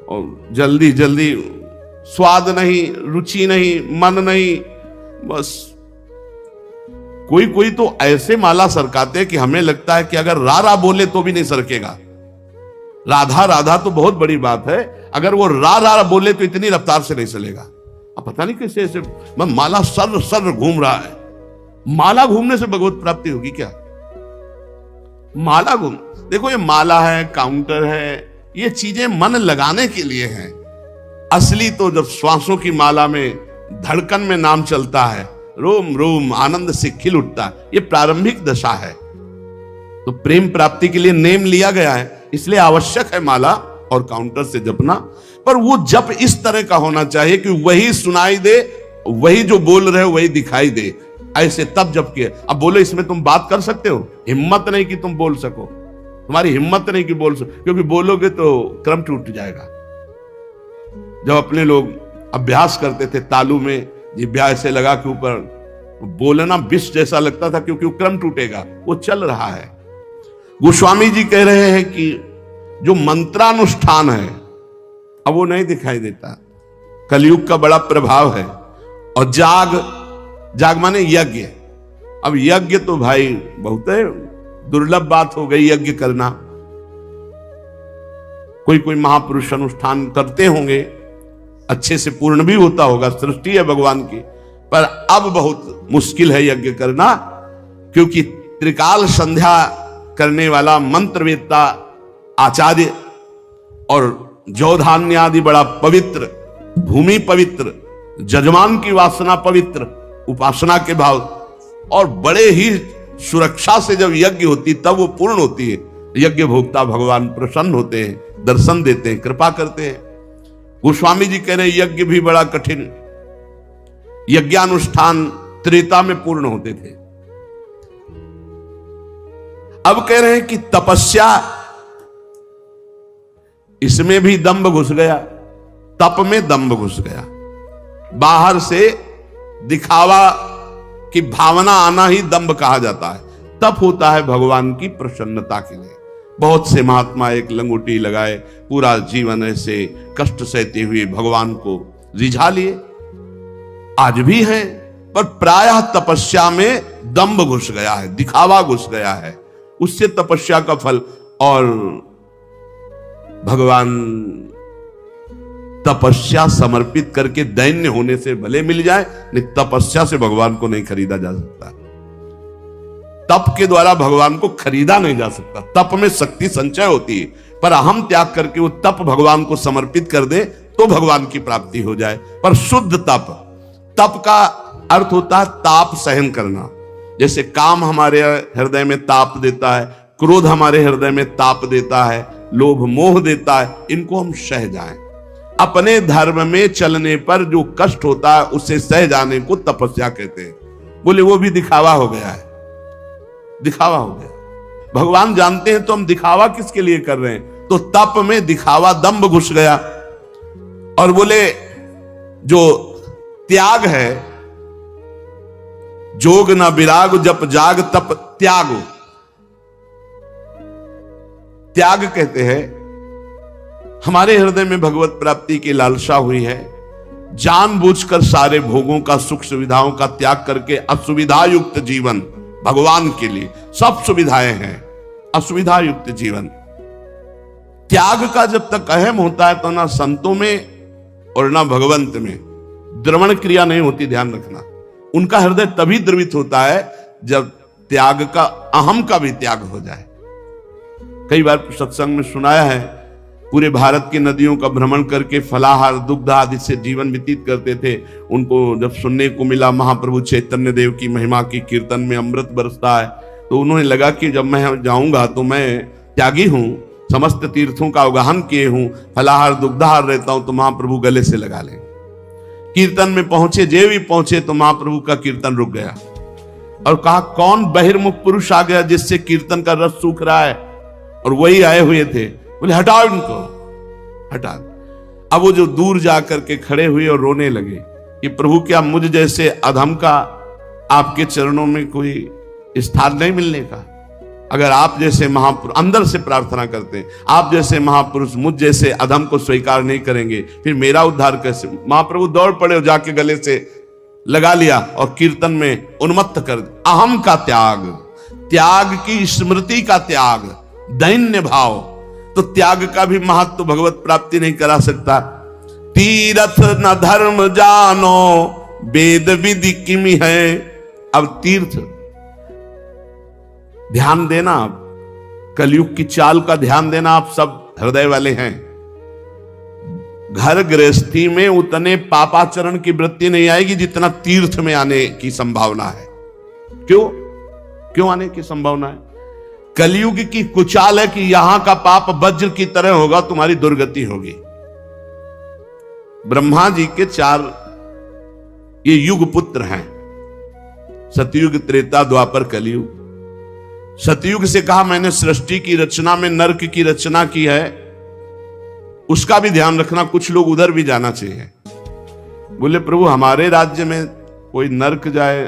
और जल्दी जल्दी, स्वाद नहीं, रुचि नहीं, मन नहीं, बस। कोई कोई तो ऐसे माला सरकाते हैं कि हमें लगता है कि अगर रा बोले तो भी नहीं सरकेगा। राधा राधा तो बहुत बड़ी बात है, अगर वो रा बोले तो इतनी रफ्तार से नहीं चलेगा। अब पता नहीं कैसे ऐसे माला सर सर घूम रहा है। माला घूमने से भगवत प्राप्ति होगी क्या? माला घूम, देखो ये माला है, काउंटर है, ये चीजें मन लगाने के लिए हैं। असली तो जब श्वासों की माला में, धड़कन में नाम चलता है, रोम रोम आनंद से खिल उठता है, ये प्रारंभिक दशा है। तो प्रेम प्राप्ति के लिए नेम लिया गया है, इसलिए आवश्यक है माला और काउंटर से जपना। पर वो जप इस तरह का होना चाहिए कि वही सुनाई दे, वही जो बोल रहे हो वही दिखाई दे, ऐसे तब जप किए। अब बोलो इसमें तुम बात कर सकते हो? हिम्मत नहीं कि तुम बोल सको, तुम्हारी हिम्मत नहीं कि बोल सको, क्योंकि बोलोगे तो क्रम टूट जाएगा। जब अपने लोग अभ्यास करते थे तालू में, जिभ्या ऐसे लगा के ऊपर बोलना विष जैसा लगता था, क्योंकि वो क्रम टूटेगा, वो चल रहा है। गोस्वामी जी कह रहे हैं कि जो मंत्रानुष्ठान है अब वो नहीं दिखाई देता, कलयुग का बड़ा प्रभाव है। और जाग माने यज्ञ। अब यज्ञ तो भाई बहुत दुर्लभ बात हो गई, यज्ञ करना। कोई कोई महापुरुष अनुष्ठान करते होंगे, अच्छे से पूर्ण भी होता होगा, सृष्टि है भगवान की। पर अब बहुत मुश्किल है यज्ञ करना, क्योंकि त्रिकाल संध्या करने वाला मंत्रवेत्ता आचार्य और जौधान्य आदि बड़ा पवित्र, भूमि पवित्र, जजमान की वासना पवित्र, उपासना के भाव, और बड़े ही सुरक्षा से जब यज्ञ होती तब वो पूर्ण होती है। यज्ञ भोक्ता भगवान प्रसन्न होते हैं, दर्शन देते हैं, कृपा करते हैं। गोस्वामी जी कह रहे हैं यज्ञ भी बड़ा कठिन, यज्ञानुष्ठान त्रेता में पूर्ण होते थे। अब कह रहे हैं कि तपस्या, इसमें भी दंभ घुस गया, तप में दंभ घुस गया। बाहर से दिखावा की भावना आना ही दंभ कहा जाता है। तप होता है भगवान की प्रसन्नता के लिए। बहुत से महात्मा एक लंगोटी लगाए पूरा जीवन ऐसे कष्ट सहते हुए भगवान को रिझा लिए, आज भी हैं, पर प्रायः तपस्या में दंभ घुस गया है, दिखावा घुस गया है, उससे तपस्या का फल। और भगवान तपस्या समर्पित करके दैन्य होने से भले मिल जाए, लेकिन तपस्या से भगवान को नहीं खरीदा जा सकता। तप के द्वारा भगवान को खरीदा नहीं जा सकता। तप में शक्ति संचय होती है, पर अहम त्याग करके वो तप भगवान को समर्पित कर दे तो भगवान की प्राप्ति हो जाए। पर शुद्ध तप, तप का अर्थ होता है ताप सहन करना। जैसे काम हमारे हृदय में ताप देता है, क्रोध हमारे हृदय में ताप देता है, लोभ मोह देता है, इनको हम सह जाएं। अपने धर्म में चलने पर जो कष्ट होता है उसे सह जाने को तपस्या कहते हैं। बोले वो भी दिखावा हो गया है, दिखावा हो गया। भगवान जानते हैं तो हम दिखावा किसके लिए कर रहे हैं। तो तप में दिखावा दंभ घुस गया। और बोले जो त्याग है, जोग न विराग जप जाग तप त्यागो, त्याग कहते हैं हमारे हृदय में भगवत प्राप्ति की लालसा हुई है, जानबूझकर सारे भोगों का, सुख सुविधाओं का त्याग करके असुविधा युक्त जीवन, भगवान के लिए सब सुविधाएं हैं, असुविधा युक्त जीवन। त्याग का जब तक अहम होता है तो ना संतों में और ना भगवंत में द्रवण क्रिया नहीं होती, ध्यान रखना। उनका हृदय तभी द्रवित होता है जब त्याग का, अहम का भी त्याग हो जाए। कई बार सत्संग में सुनाया है, पूरे भारत की नदियों का भ्रमण करके फलाहार दुग्ध आदि से जीवन व्यतीत करते थे। उनको जब सुनने को मिला महाप्रभु चैतन्य देव की महिमा की कीर्तन में अमृत बरसता है, तो उन्हें लगा कि जब मैं जाऊंगा तो मैं त्यागी हूं, समस्त तीर्थों का अवगाहन किए हूं, फलाहार दुग्धाहार रहता हूं, तो महाप्रभु गले से लगा लें। कीर्तन में पहुंचे, जे भी पहुंचे तो महाप्रभु का कीर्तन रुक गया और कहा कौन बहिर्मुख पुरुष आ गया जिससे कीर्तन का रस सूख रहा है। और वही आए हुए थे। बोले हटाओ इनको, हटा। अब वो जो दूर जाकर के खड़े हुए और रोने लगे कि प्रभु क्या मुझ जैसे अधम का आपके चरणों में कोई स्थान नहीं मिलने का। अगर आप जैसे महापुरुष अंदर से प्रार्थना करते हैं, आप जैसे महापुरुष मुझ जैसे अधम को स्वीकार नहीं करेंगे, फिर मेरा उद्धार कैसे। महाप्रभु दौड़ पड़े और जाके गले से लगा लिया और कीर्तन में उन्मत्त कर दिया। अहम का त्याग, त्याग की स्मृति का त्याग, दैन्य भाव। तो त्याग का भी महत्व भगवत प्राप्ति नहीं करा सकता। तीर्थ न धर्म जानो वेद विधि किमि है। अब तीर्थ ध्यान देना, आप कलयुग की चाल का ध्यान देना, आप सब हृदय वाले हैं। घर गृहस्थी में उतने पापाचरण की वृत्ति नहीं आएगी जितना तीर्थ में आने की संभावना है। क्यों आने की संभावना है? कलयुग की कुचाल है कि यहां का पाप वज्र की तरह होगा, तुम्हारी दुर्गति होगी। ब्रह्मा जी के 4 ये युग पुत्र हैं, सतयुग, त्रेता, द्वापर, कलयुग। सतयुग से कहा मैंने सृष्टि की रचना में नरक की रचना की है, उसका भी ध्यान रखना, कुछ लोग उधर भी जाना चाहिए। बोले प्रभु हमारे राज्य में कोई नरक जाए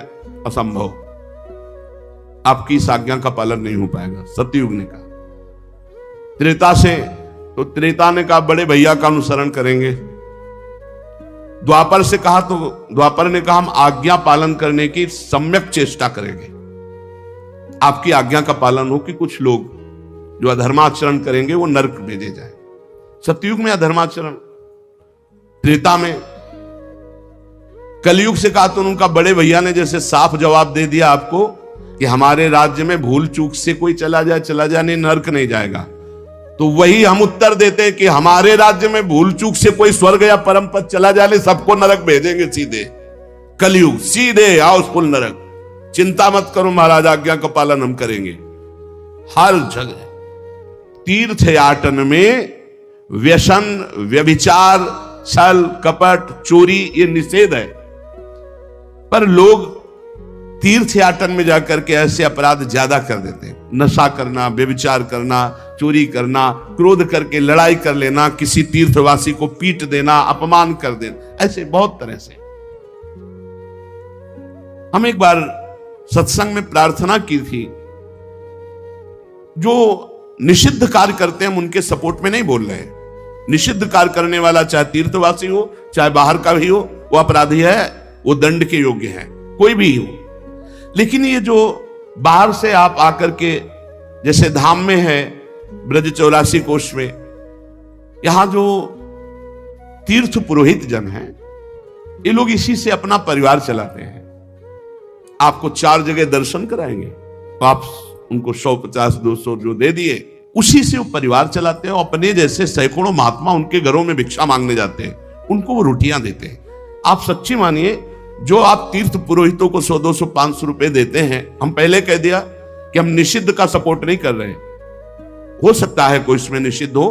असंभव, आपकी इस आज्ञा का पालन नहीं हो पाएगा। सतयुग ने कहा। त्रेता से तो त्रेता ने कहा बड़े भैया का अनुसरण करेंगे। द्वापर से कहा तो द्वापर ने कहा हम आज्ञा पालन करने की सम्यक चेष्टा करेंगे, आपकी आज्ञा का पालन हो कि कुछ लोग जो अधर्माचरण करेंगे वो नरक भेजे जाए। सतयुग में अधर्माचरण, त्रेता में, कलयुग से कहा तो उनका बड़े भैया ने जैसे साफ जवाब दे दिया आपको कि हमारे राज्य में भूल चूक से कोई चला जाए नहीं, नरक नहीं जाएगा। तो वही हम उत्तर देते हैं कि हमारे राज्य में भूल चूक से कोई स्वर्ग या परम पद चला जाए, सबको नरक भेजेंगे सीधे। कलयुग सीधे आओ फुल नरक, चिंता मत करो महाराज, आज्ञा का पालन हम करेंगे। हर जगह तीर्थ याटन में व्यसन, व्यभिचार, छल, कपट, चोरी ये निषेध है, पर लोग तीर्थ याटन में जाकर के ऐसे अपराध ज्यादा कर देते हैं। नशा करना, व्यभिचार करना, चोरी करना, क्रोध करके लड़ाई कर लेना, किसी तीर्थवासी को पीट देना, अपमान कर देना, ऐसे बहुत तरह से। हम एक बार सत्संग में प्रार्थना की थी, जो निषिद्ध कार्य करते हैं हम उनके सपोर्ट में नहीं बोल रहे हैं। निषिद्ध कार्य करने वाला चाहे तीर्थवासी हो चाहे बाहर का भी हो, वो अपराधी है, वो दंड के योग्य है, कोई भी हो। लेकिन ये जो बाहर से आप आकर के, जैसे धाम में है ब्रज 84 कोष में, यहां जो तीर्थ पुरोहित जन हैं, ये लोग इसी से अपना परिवार चलाते हैं। आपको 4 जगह दर्शन कराएंगे तो आप उनको 150-200 जो दे दिए, उसी से वो परिवार चलाते हैं। अपने जैसे सैकड़ों महात्मा उनके घरों में भिक्षा मांगने जाते हैं, उनको वो रोटियां देते हैं। आप सच्ची मानिए, जो आप तीर्थ पुरोहितों को 100, 200, 500 रुपए देते हैं, हम पहले कह दिया कि हम निषिद्ध का सपोर्ट नहीं कर रहे। हो सकता है कोई इसमें निषिद्ध हो,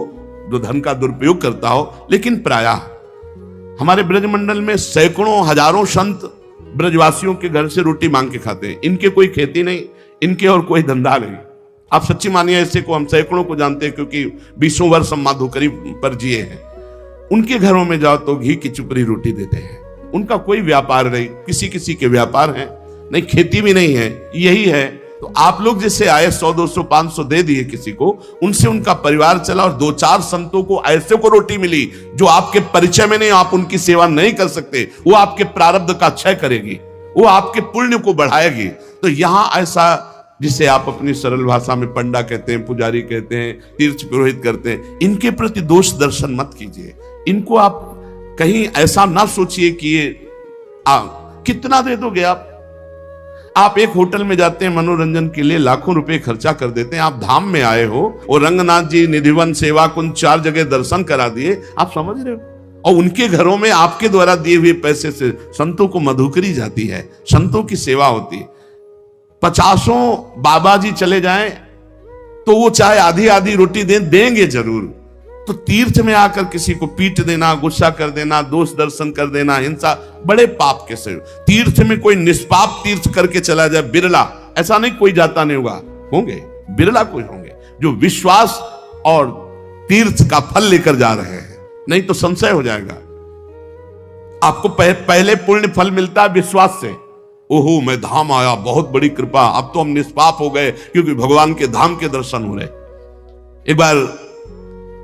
जो धन का दुरुपयोग करता हो, लेकिन प्रायः हमारे ब्रजमंडल में सैकड़ों हजारों संत ब्रजवासियों के घर से रोटी मांग के खाते हैं। इनके कोई खेती नहीं, इनके और कोई धंधा नहीं। आप सच्ची मानिए, ऐसे को हम सैकड़ों को जानते हैं, क्योंकि 20 वर्ष हम माधुकरी पर जिए हैं। उनके घरों में जाओ तो घी की चुपड़ी रोटी देते हैं। उनका कोई व्यापार नहीं, किसी किसी के व्यापार है नहीं, खेती भी नहीं है, यही है। तो आप लोग जैसे आए 100, 200, 500 दे दिए किसी को, उनसे उनका परिवार चला, और 2-4 संतों को ऐसे को रोटी मिली जो आपके परिचय में नहीं, आप उनकी सेवा नहीं कर सकते। वो आपके प्रारब्ध का क्षय करेगी, वो आपके पुण्य को बढ़ाएगी। तो यहां ऐसा, जिसे आप अपनी सरल भाषा में पंडा कहते हैं, पुजारी कहते हैं, तीर्थ पुरोहित करते हैं, इनके प्रति दोष दर्शन मत कीजिए। इनको आप कहीं ऐसा ना सोचिए कि ये कितना दे दोगे आप एक होटल में जाते हैं मनोरंजन के लिए, लाखों रुपए खर्चा कर देते हैं। आप धाम में आए हो और रंगनाथ जी, निधिवन, सेवा कुंज 4 जगह दर्शन करा दिए, आप समझ रहे हो, और उनके घरों में आपके द्वारा दिए हुए पैसे से संतों को मधुकरी जाती है, संतों की सेवा होती है। 50 बाबा जी चले जाएं तो वो चाहे आधी आधी रोटी देंगे जरूर। तो तीर्थ में आकर किसी को पीट देना, गुस्सा कर देना, दोष दर्शन कर देना, हिंसा, बड़े पाप के से। तीर्थ में कोई निष्पाप तीर्थ करके चला जाए, बिरला, ऐसा नहीं कोई जाता नहीं होगा, होंगे बिरला कोई होंगे जो विश्वास और तीर्थ का फल लेकर जा रहे हैं, नहीं तो संशय हो जाएगा। आपको पहले पुण्य फल मिलता है विश्वास से। ओहो मैं धाम आया, बहुत बड़ी कृपा, अब तो हम निष्पाप हो गए क्योंकि भगवान के धाम के दर्शन हो रहे। एक बार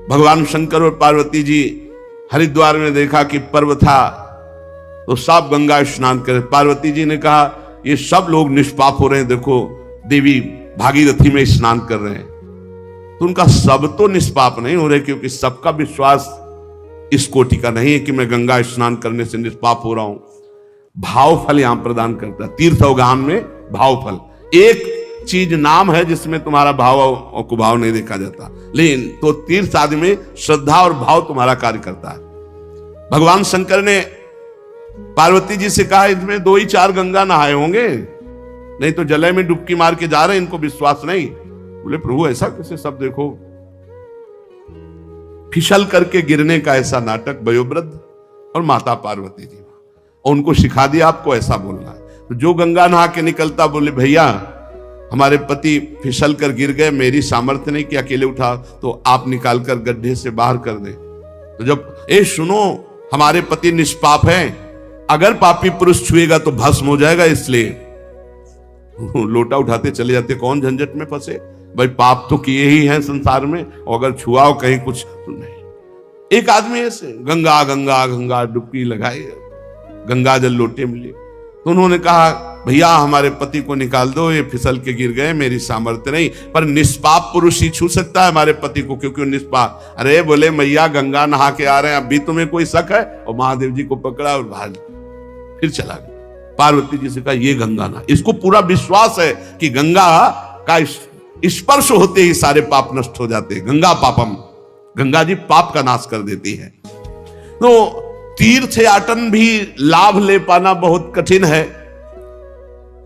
भगवान शंकर और पार्वती जी हरिद्वार में देखा कि पर्व था, तो सब गंगा स्नान करे। पार्वती जी ने कहा ये सब लोग निष्पाप हो रहे हैं, देखो देवी भागीरथी में स्नान कर रहे हैं। तो उनका सब तो निष्पाप नहीं हो रहे, क्योंकि सबका विश्वास इस कोटि का नहीं है कि मैं गंगा स्नान करने से निष्पाप हो रहा हूं। भाव फल यहां प्रदान करता है तीर्थ अवगाहन में। भाव फल एक चीज नाम है जिसमें तुम्हारा भाव और कुभाव नहीं देखा जाता, लेकिन तो तीर्थ आदि में श्रद्धा और भाव तुम्हारा कार्य करता है। भगवान शंकर ने पार्वती जी से कहा इसमें 2 ही 4 गंगा नहाए होंगे, नहीं तो जले में डुबकी मार के जा रहे, इनको विश्वास नहीं। बोले प्रभु ऐसा कैसे, सब देखो फिसल करके गिरने का ऐसा नाटक वयोवृद्ध और माता पार्वती जी, और उनको सिखा दिया आपको ऐसा बोलना है। तो जो गंगा नहा के निकलता बोले भैया हमारे पति फिसल कर गिर गए, मेरी सामर्थ्य नहीं कि अकेले उठा, तो आप निकाल कर गड्ढे से बाहर कर दे। तो जब सुनो हमारे पति निष्पाप हैं, अगर पापी पुरुष छुएगा तो भस्म हो जाएगा, इसलिए लोटा उठाते चले जाते, कौन झंझट में फंसे भाई, पाप तो किए ही हैं संसार में, और अगर छुआओ कहीं कुछ तो नहीं। एक आदमी ऐसे गंगा गंगा गंगा डुबकी लगाई, गंगा जल लोटे मिले, तो उन्होंने कहा भैया हमारे पति को निकाल दो, ये फिसल के गिर गए, मेरी सामर्थ्य नहीं, पर निष्पाप पुरुष ही छू सकता है हमारे पति को, क्योंकि वो निष्पाप। अरे बोले मैया गंगा नहा के आ रहे हैं, अभी तुम्हें कोई शक है? और महादेव जी को पकड़ा और भाग फिर चला गया। पार्वती जी से कहा ये गंगा ना, इसको पूरा विश्वास है कि गंगा का स्पर्श होते ही सारे पाप नष्ट हो जाते हैं। गंगा पापम, गंगा जी पाप का नाश कर देती है। तो तीर्थ याटन भी लाभ ले पाना बहुत कठिन है।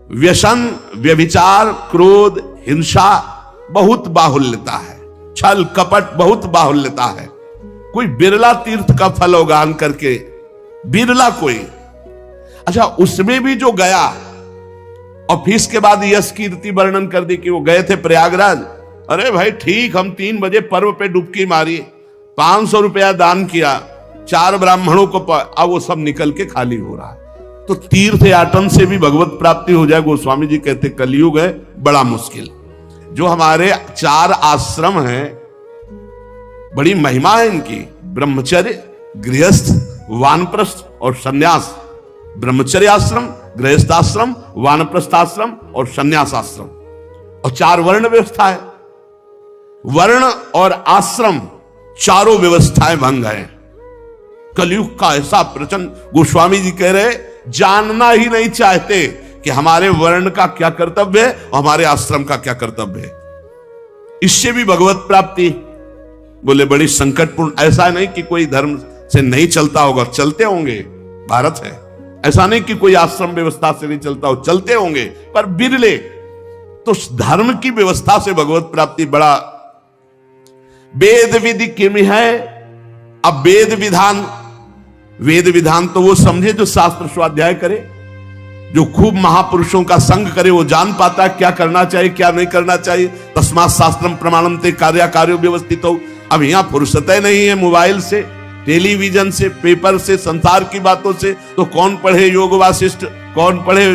व्यसन, व्यभिचार, क्रोध, हिंसा बहुत बाहुल्यता है, छल कपट बहुत बाहुल्यता है। कोई बिरला तीर्थ का फल उगान करके, बिरला कोई। अच्छा, उसमें भी जो गया और फिर इसके बाद यश कीर्ति वर्णन कर दी कि वो गए थे प्रयागराज। अरे भाई ठीक, हम 3 बजे पर्व पे डुबकी मारी, 500 रुपया दान किया, 4 ब्राह्मणों को अब वो सब निकल के खाली हो रहा है। तो तीर्थ याटन से भी भगवत प्राप्ति हो जाए। गोस्वामी जी कहते कलयुग है बड़ा मुश्किल। जो हमारे 4 आश्रम हैं, बड़ी महिमा है इनकी, ब्रह्मचर्य, गृहस्थ, वानप्रस्थ और सन्यास। ब्रह्मचर्य आश्रम, गृहस्थ आश्रम, वानप्रस्थ आश्रम और सन्यास आश्रम, और 4 वर्ण व्यवस्था है। वर्ण और आश्रम चारों व्यवस्थाएं भंग है। कलयुग का ऐसा प्रचंड, गोस्वामी जी कह रहे जानना ही नहीं चाहते कि हमारे वर्ण का क्या कर्तव्य है और हमारे आश्रम का क्या कर्तव्य है। इससे भी भगवत प्राप्ति बोले बड़ी संकटपूर्ण। ऐसा नहीं कि कोई धर्म से नहीं चलता होगा, चलते होंगे, भारत है। ऐसा नहीं कि कोई आश्रम व्यवस्था से नहीं चलता हो, चलते होंगे, पर बिरले। तो धर्म की व्यवस्था से भगवत प्राप्ति बड़ा। वेद विधि किम है। अब वेद विधान, वेद विधान तो वो समझे जो शास्त्र स्वाध्याय करे, जो खूब महापुरुषों का संग करे, वो जान पाता है क्या करना चाहिए क्या नहीं करना चाहिए। तस्मात् शास्त्रम प्रमाणम ते कार्य व्यवस्थित हो। अब यहां फुर्सत नहीं है मोबाइल से, टेलीविजन से, पेपर से, संसार की बातों से। तो कौन पढ़े योग वासिष्ठ, कौन पढ़े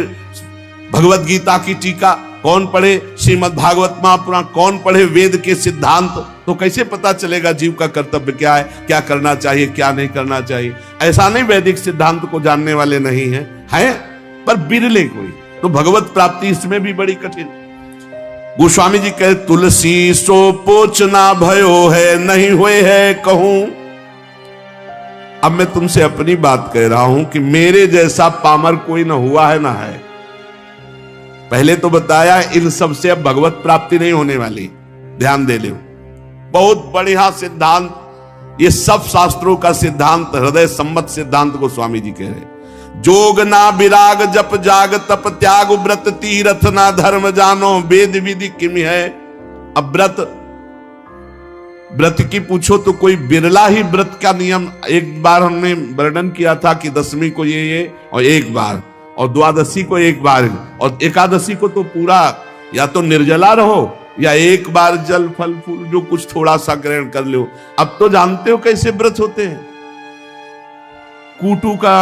भगवत गीता की टीका, कौन पढ़े श्रीमद् भागवत महापुराण, कौन पढ़े वेद के सिद्धांत। तो कैसे पता चलेगा जीव का कर्तव्य क्या है, क्या करना चाहिए क्या नहीं करना चाहिए। ऐसा नहीं वैदिक सिद्धांत को जानने वाले नहीं हैं, पर बिरले कोई। तो भगवत प्राप्ति इसमें भी बड़ी कठिन। गोस्वामी जी कहे तुलसी सो पोचना भयो है, नहीं हुए है कहूं। अब मैं तुमसे अपनी बात कह रहा हूं कि मेरे जैसा पामर कोई ना हुआ है ना है। पहले तो बताया इन सब से अब भगवत प्राप्ति नहीं होने वाली, ध्यान दे लो। बहुत बढ़िया सिद्धांत, ये सब शास्त्रों का सिद्धांत, हृदय सम्मत सिद्धांत को स्वामी जी कह रहे। जोग ना विराग जप जाग तप त्याग व्रत तीरथ ना धर्म जानो, वेद विधि किम है। अब व्रत की पूछो तो कोई बिरला ही व्रत का नियम। एक बार हमने वर्णन किया था कि 10वीं को ये और एक बार, और द्वादशी को एक बार, और एकादशी को तो पूरा या तो निर्जला रहो या एक बार जल फल फूल जो कुछ थोड़ा सा ग्रहण कर लो। अब तो जानते हो कैसे व्रत होते हैं, कूटू का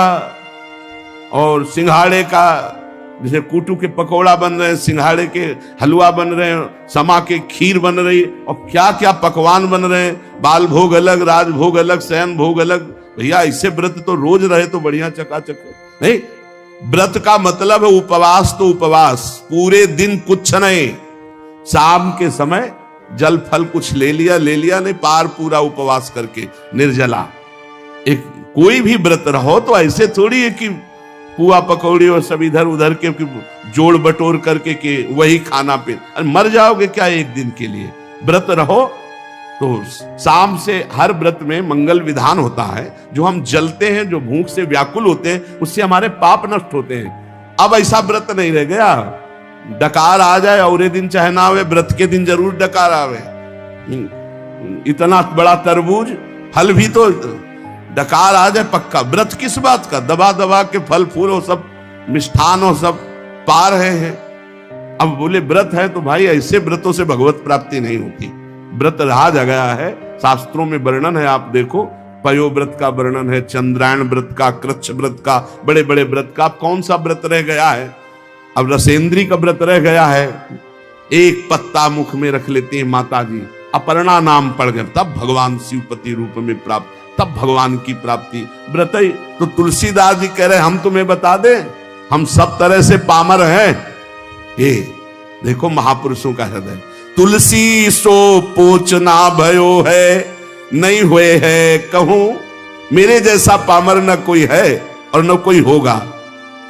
और सिंघाड़े का। जैसे कूटू के पकौड़ा बन रहे हैं, सिंघाड़े के हलवा बन रहे हैं, समा के खीर बन रही, और क्या क्या पकवान बन रहे हैं। बाल भोग अलग, राज भोग अलग, शयन भोग अलग। भैया ऐसे व्रत तो रोज रहे तो बढ़िया चकाचक नहीं। व्रत का मतलब है उपवास, तो उपवास पूरे दिन कुछ नहीं, शाम के समय जल फल कुछ ले लिया नहीं, पार पूरा उपवास करके निर्जला। एक कोई भी व्रत रहो तो ऐसे थोड़ी है कि पुआ पकौड़ी और सब इधर उधर के जोड़ बटोर करके के वही खाना पे मर जाओगे क्या एक दिन के लिए। व्रत रहो तो शाम से हर व्रत में मंगल विधान होता है, जो हम जलते हैं, जो भूख से व्याकुल होते हैं, उससे हमारे पाप नष्ट होते हैं। अब ऐसा व्रत नहीं रह गया, डकार आ जाए और दिन चाहे ना आवे, व्रत के दिन जरूर डकार आवे। इतना बड़ा तरबूज फल भी तो डकार आ जाए पक्का। व्रत किस बात का, दबा दबा के फल फूल हो, सब मिष्ठान हो, सब पा रहे हैं। अब बोले व्रत है तो भाई ऐसे व्रतों से भगवत प्राप्ति नहीं होती। व्रत रहा गया है, शास्त्रों में वर्णन है, आप देखो पयो व्रत का वर्णन है, चंद्रायण व्रत का, कृच्छ व्रत का, बड़े बड़े व्रत का। अब कौन सा व्रत रह गया है? अब रसेंद्री का व्रत रह गया है। एक पत्ता मुख में रख लेती है माता जी, अपर्णा नाम पढ़ कर, तब भगवान शिवपति रूप में प्राप्त, तब भगवान की प्राप्ति। व्रत ही तो तुलसीदास जी कह रहे हम तुम्हें बता दें, हम सब तरह से पामर हैं। ये देखो महापुरुषों का हृदय। तुलसी सो पोचना भयो है, नहीं हुए है कहूं, मेरे जैसा पामर न कोई है और न कोई होगा।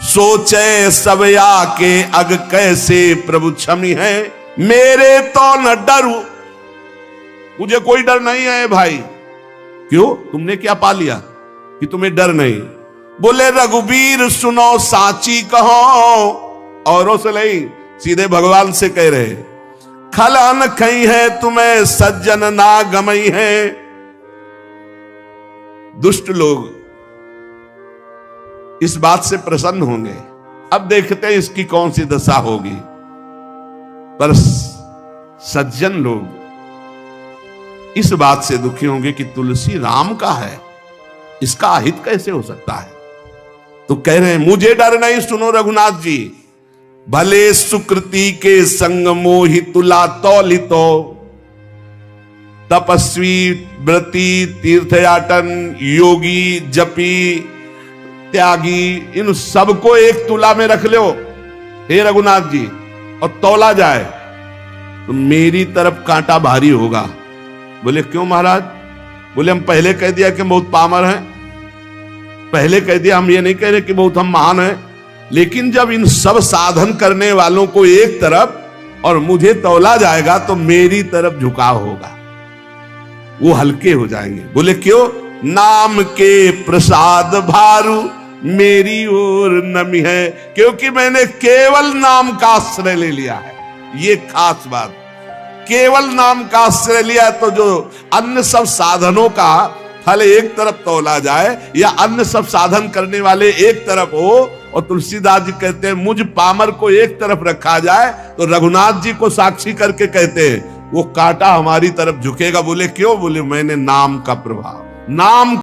सोचे सबया के अग कैसे प्रभु क्षमी है, मेरे तो न डरू, मुझे कोई डर नहीं है भाई। क्यों? तुमने क्या पा लिया कि तुम्हें डर नहीं? बोले रघुबीर सुनो साची कहो, औरों से नहीं, सीधे भगवान से कह रहे, खलन खई है तुम्हें सज्जन ना गमई है। दुष्ट लोग इस बात से प्रसन्न होंगे, अब देखते हैं इसकी कौन सी दशा होगी। पर सज्जन लोग इस बात से दुखी होंगे कि तुलसी राम का है, इसका अहित कैसे हो सकता है। तो कह रहे हैं मुझे डर नहीं, सुनो रघुनाथ जी, भले सुकृति के संग मोहि तुला तौलितो, तपस्वी व्रती तीर्थयाटन योगी जपी त्यागी, इन सबको एक तुला में रख लो हे रघुनाथ जी, और तौला जाए तो मेरी तरफ कांटा भारी होगा। बोले क्यों महाराज? बोले हम पहले कह दिया कि बहुत पामर हैं, पहले कह दिया, हम ये नहीं कह रहे कि बहुत हम महान हैं, लेकिन जब इन सब साधन करने वालों को एक तरफ और मुझे तौला जाएगा तो मेरी तरफ झुकाव होगा, वो हल्के हो जाएंगे। बोले क्यों? नाम के प्रसाद भारू मेरी ओर नमी है, क्योंकि मैंने केवल नाम का आश्रय ले लिया है। ये खास बात, केवल नाम का आश्रय लिया, तो जो अन्य सब साधनों का फल एक तरफ तौला जाए या अन्य सब साधन करने वाले एक तरफ हो, और तुलसीदास जी कहते हैं मुझ पामर को एक तरफ रखा जाए, तो रघुनाथ जी को साक्षी करके कहते हैं वो कांटा हमारी तरफ झुकेगा। बोले क्यों? बोले मैंने नाम का प्रभाव, नाम